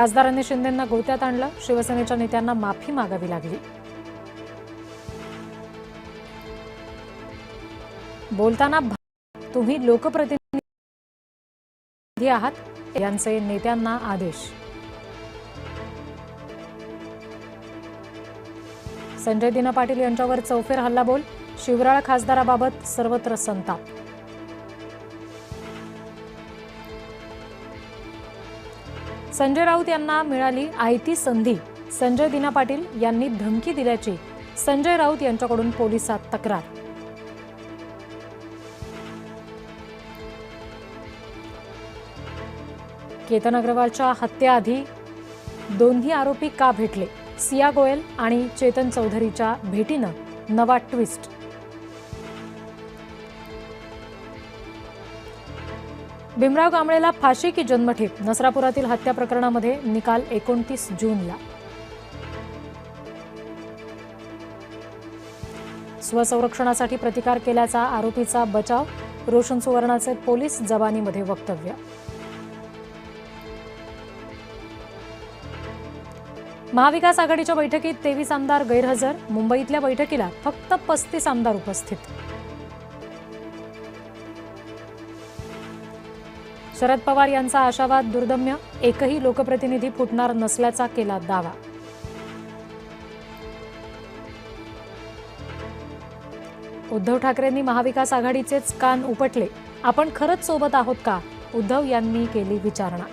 खासदारांनी शिंदेंना गोत्यात आणलं, शिवसेनेच्या नेत्यांना माफी मागावी लागली। बोलताना तुम्ही लोकप्रतिनिधी आहात, यांचे नेत्यांना आदेश। संजय दिना पाटील यांच्यावर चौफेर हल्लाबोल, शिवराळ खासदाराबाबत सर्वत्र संताप। संजय राऊत यांना मिळाली आयती संधी, संजय दिना पाटील यांनी धमकी दिल्याची संजय राऊत यांच्याकडून पोलिसात तक्रार। केतन अग्रवालच्या हत्येआधी दोन्ही आरोपी का भेटले? सिया गोयल आणि चेतन चौधरीच्या भेटीनं नवा ट्विस्ट। भीमराव कांबळेला फाशी की जन्मठेप? नसरापुरातील हत्या प्रकरणामध्ये निकाल 29 जूनला। स्वसंरक्षणासाठी प्रतिकार केल्याचा आरोपीचा बचाव, रोशन सुवर्णाचे पोलीस जबानीमध्ये वक्तव्य। महाविकास आघाडीच्या बैठकीत 23 आमदार गैरहजर, मुंबईतल्या बैठकीला फक्त 35 आमदार उपस्थित। शरद पवार यांचा आशावाद दुर्दम्य, एकही लोकप्रतिनिधी फुटणार नसल्याचा केला दावा। उद्धव ठाकरेंनी महाविकास आघाडीचेच कान उपटले, आपण खरंच सोबत आहोत का? उद्धव यांनी केली विचारणा।